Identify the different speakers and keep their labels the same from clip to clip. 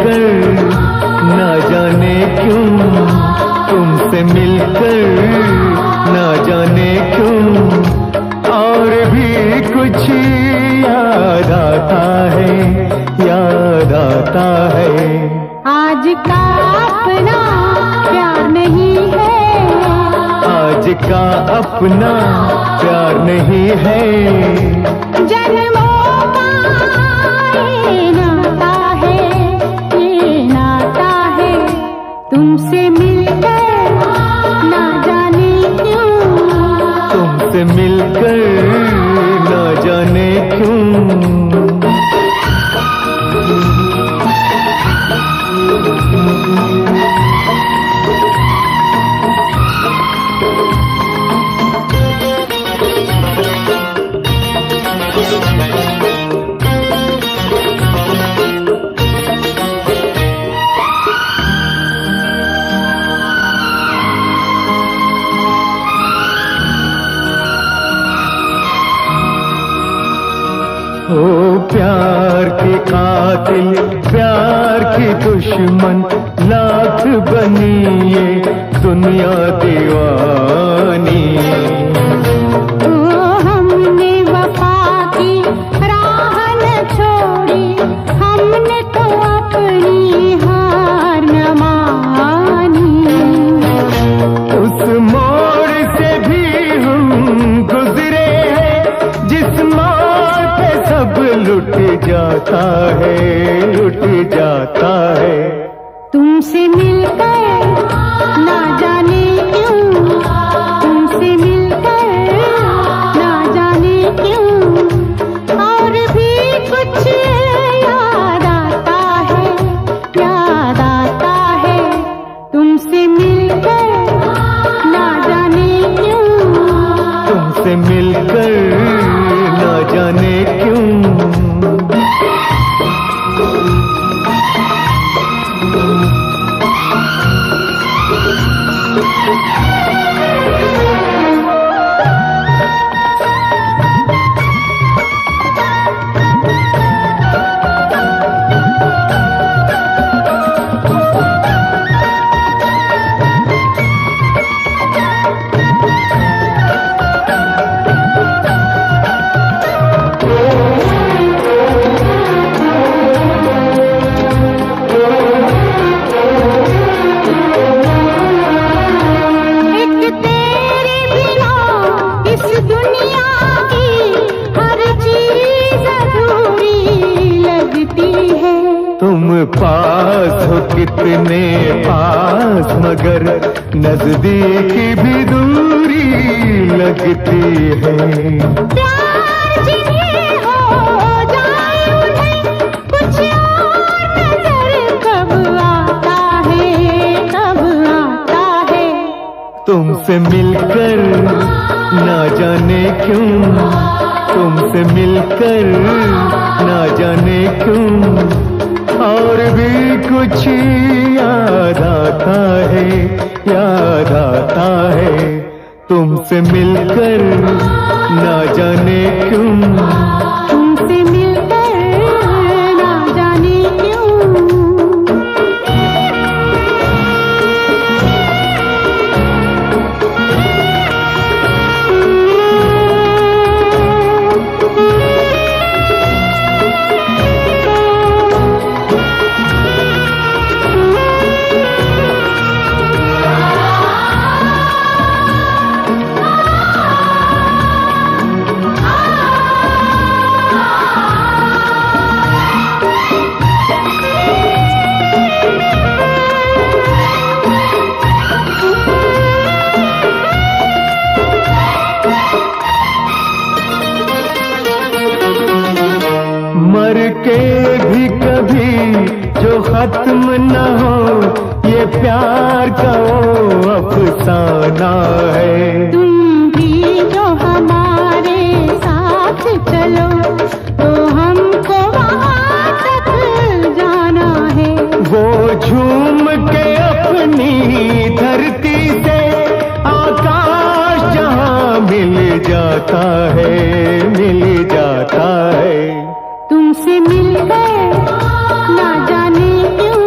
Speaker 1: मिलकर ना जाने क्यों, तुमसे मिलकर ना जाने क्यों और भी कुछ याद आता है, याद आता है।
Speaker 2: आज का अपना प्यार नहीं है,
Speaker 1: आज का अपना प्यार नहीं है,
Speaker 2: जन्मों का ये नाता है, ये नाता है। तुमसे मिलकर ना जाने क्यों,
Speaker 1: तुमसे मिलकर ना जाने क्यों। ओ प्यार के कातिल, प्यार की दुश्मन, लाख बनी ये दुनिया दीवानी।
Speaker 2: ओ हमने वफा की राह न छोड़ी, हमने तो अपनी हार न मानी।
Speaker 1: उस मोड़ से भी हम गुजरे हैं जिस मोड़ पे सब लुट जाता है, लुट जाता है।
Speaker 2: तुमसे मिलकर ना जाने क्यों, तुमसे मिलकर ना जाने क्यों और भी कुछ याद आता है, याद आता है। तुमसे मिलकर ना जाने क्यों,
Speaker 1: तुमसे मिलकर ना जाने क्यों। तुम पास हो कितने पास, मगर नजदीकी भी दूरी लगती है।
Speaker 2: प्यार जिन्हें हो जाए उन्हें कुछ और नजर कब आता है, कब आता है।
Speaker 1: तुमसे मिलकर ना जाने क्यों, तुमसे मिलकर ना जाने क्यों और भी कुछ याद आता है, याद आता है। तुमसे मिलकर ना जाने क्यों,
Speaker 2: तुमसे मिलकर ना जाने क्यों।
Speaker 1: मर के भी कभी जो खत्म न हो, ये प्यार का वो अफसाना है।
Speaker 2: तुम भी जो हमारे साथ चलो तो हमको वहाँ तक जाना है।
Speaker 1: वो झूम के अपनी धरती से आकाश जहाँ मिल जाता है, मिल जाता है।
Speaker 2: तुमसे मिलकर ना जाने क्यों,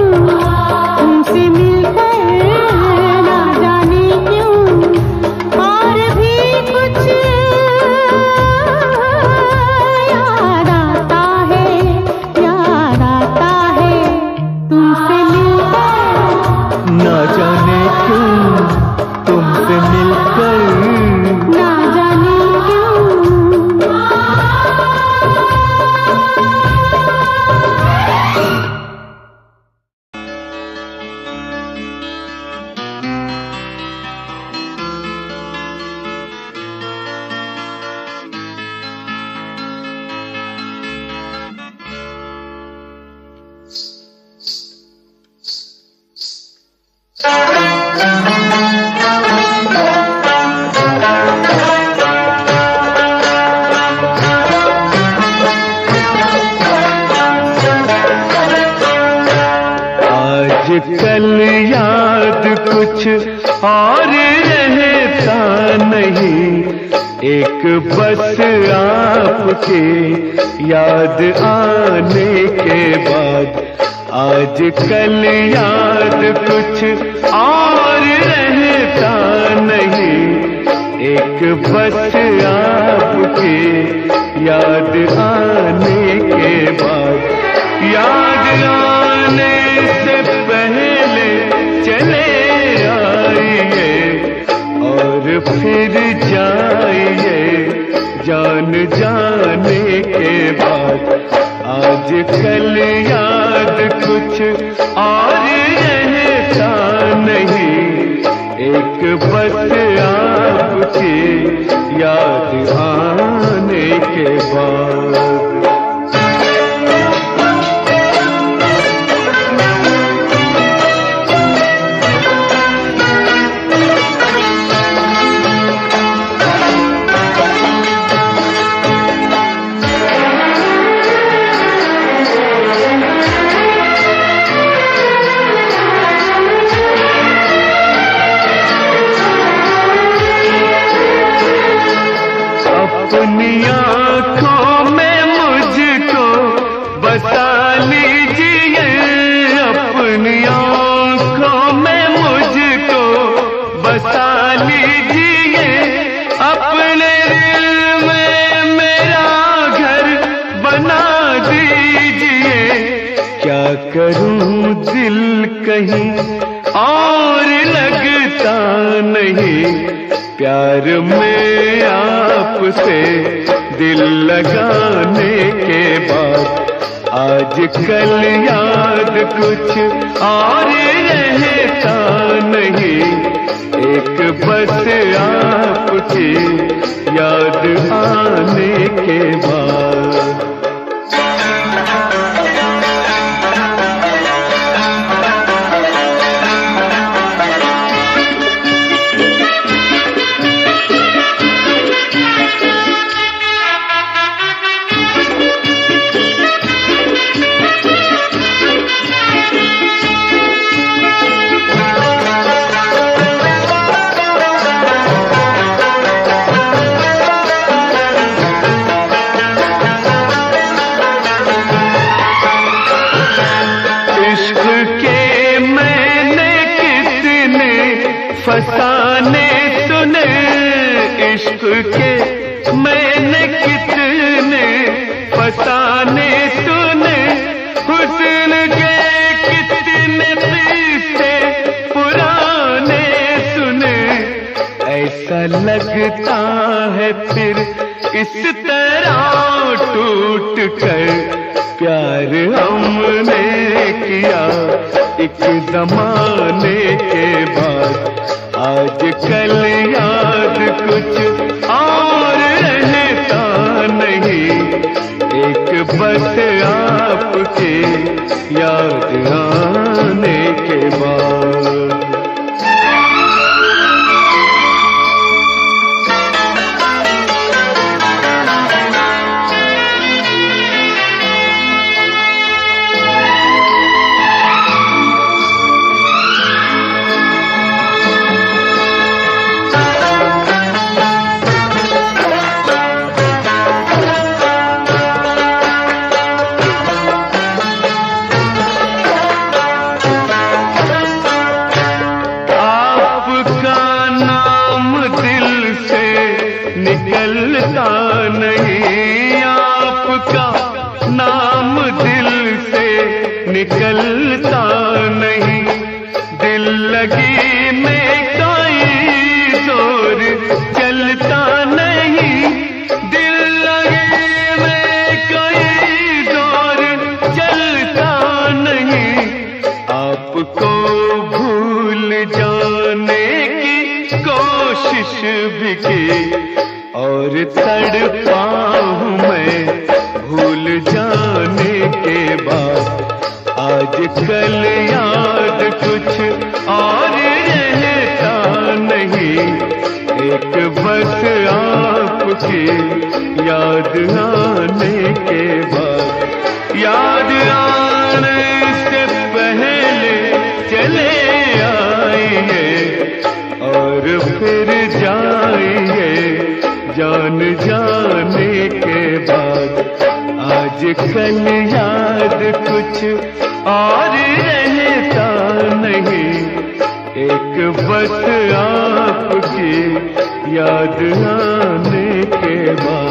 Speaker 1: आजकल याद कुछ और रहता नहीं, एक बस आपके याद आने के बाद। आजकल याद कुछ और रहता नहीं, एक बस आपके याद आने के बाद। याद आने से पहले चले आइए और फिर जाइए जान जाने के बाद। आजकल याद कुछ और रहता नहीं, एक बस आपकी याद आने के बाद। अपनी आँखों में मुझको बसा लीजिए, अपनी आँखों में मुझको बसा लीजिए, अपने दिल में मेरा घर बना दीजिए। क्या करूं दिल कहीं और लगता नहीं, प्यार में आपसे दिल लगाने के बाद। आजकल याद कुछ और रहता नहीं, एक बस आपकी याद आने के बाद। फसाने सुने इश्क के मैंने कितने फसाने सुने, हुस्न के कितने किस्से पुराने सुने। ऐसा लगता है फिर इस तरह टूट कर प्यार हमने किया एक जमाने के बाद। आजकल याद कुछ और रहता नहीं, एक बस आपके याद आने के बाद। निकलता नहीं, आपका नाम दिल से निकलता नहीं। दिल लगी में कोई जोर चलता नहीं, दिल लगी में कोई जोर चलता नहीं। आपको भूल जाने की कोशिश भी की और तड़पा हूँ मैं भूल जाने के बाद। आजकल याद कुछ और रहता नहीं, एक बस आपकी याद आने के बाद। याद आने से पहले आजकल याद कुछ और रहता नहीं, एक बस आपकी याद आने के बाद।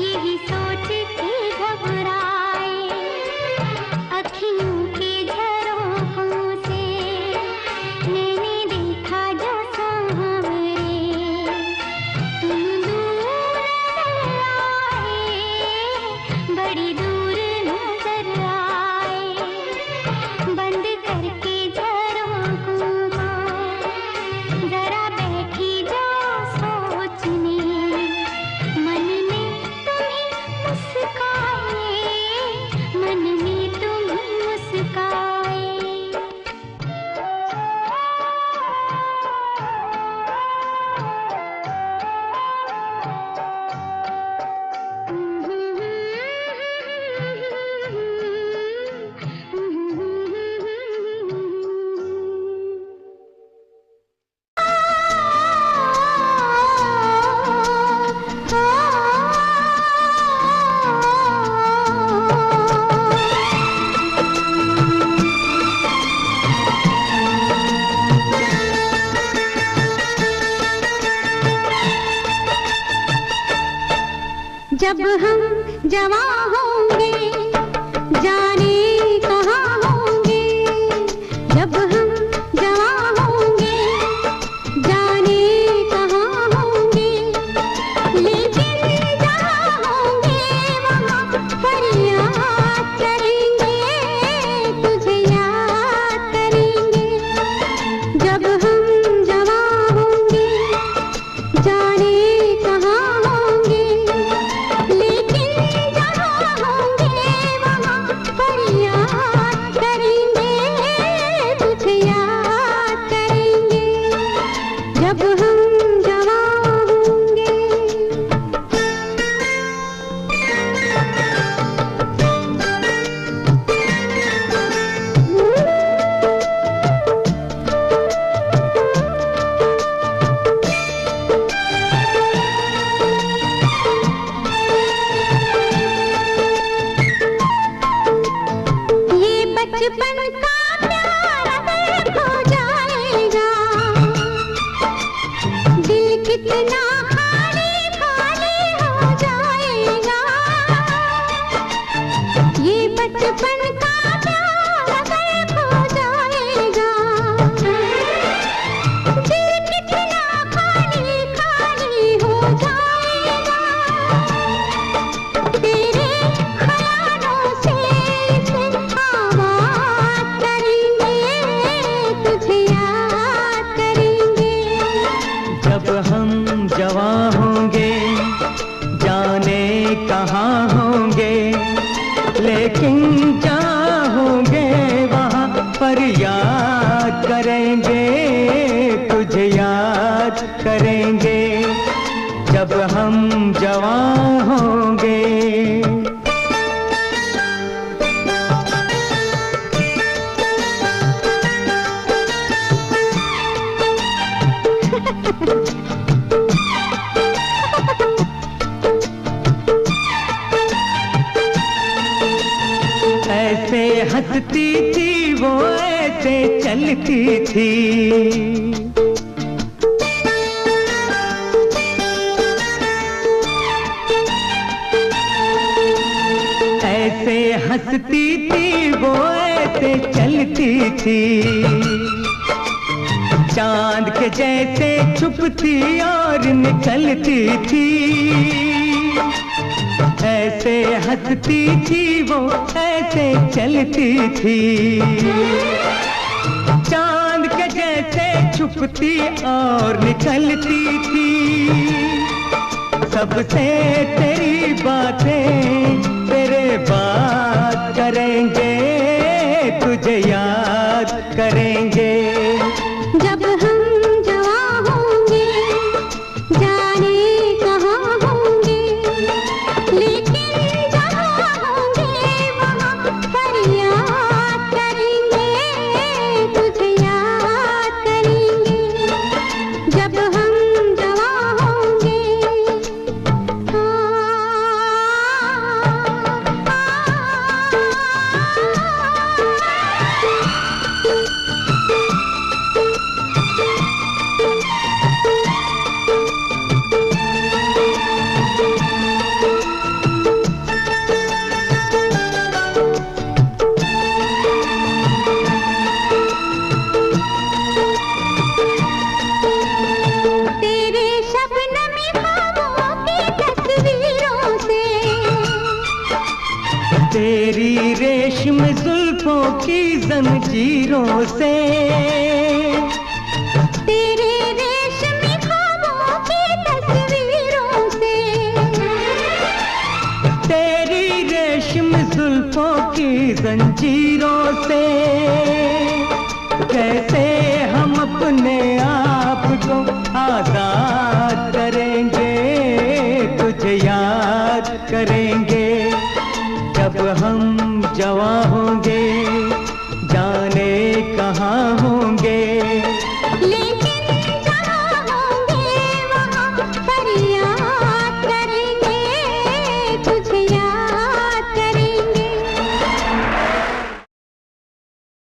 Speaker 3: यही सोच के घबराए, अखियों के झरोखों से मैंने देखा जो सांवरे, तुम दूर आए, बड़ी दूर नजर आए, बंद करके झरोखों को जरा बैठी जो सोचने, मन में तुम्हें मुस्काए, मन में तुम मुस्काए। जब हम जवां होंगे जाने कहाँ होंगे, जब हम जवां होंगे जाने कहाँ होंगे, लेकिन जहाँ होंगे वहाँ फरियाद करेंगे, तुझे याद करेंगे। जब हम जवां होंगे जाने कहाँ होंगे, लेकिन जहाँ होंगे वहाँ फरियाद करेंगे, तुझे याद करेंगे। जब हम जवां होंगे। ये बचपन का प्यार अगर खो जाएगा, दिल कितना खाली खाली हो जाएगा। ये बचपन का प्यार अगर खो जाएगा, दिल कितना खाली खाली हो जाएगा। तेरे ख्यालों से इसे आबाद करेंगे, तुझे याद करेंगे।
Speaker 1: जब हम जवां होंगे जाने कहाँ होंगे, लेकिन जहाँ होंगे वहाँ पर याद करेंगे, तुझे याद करेंगे। जब हम जवां होंगे। ऐसे हंसती थी वो, ऐसे चलती थी, ऐसे हंसती थी वो, ऐसे चलती थी, चांद के जैसे छुपती और निकलती थी। ऐसे हंसती थी वो, ऐसे चलती थी, चांद के जैसे छुपती और निकलती थी। सबसे तेरी बातें तेरे बात करेंगे, तुझे याद करेंगे।
Speaker 3: जब हम जवां होंगे जाने कहाँ होंगे, लेकिन जहाँ होंगे वहाँ फरियाद करेंगे, तुझे याद करेंगे। जब हम जवां होंगे।
Speaker 1: जुल्फों की जंजीरों से,
Speaker 3: तेरे रेशमी ख्वाबों की तस्वीरों से,
Speaker 1: तेरी रेशमी जुल्फों की जंजीरों से, कैसे हम अपने आप को आजाद करेंगे, तुझे याद करेंगे जब हम जवां होंगे।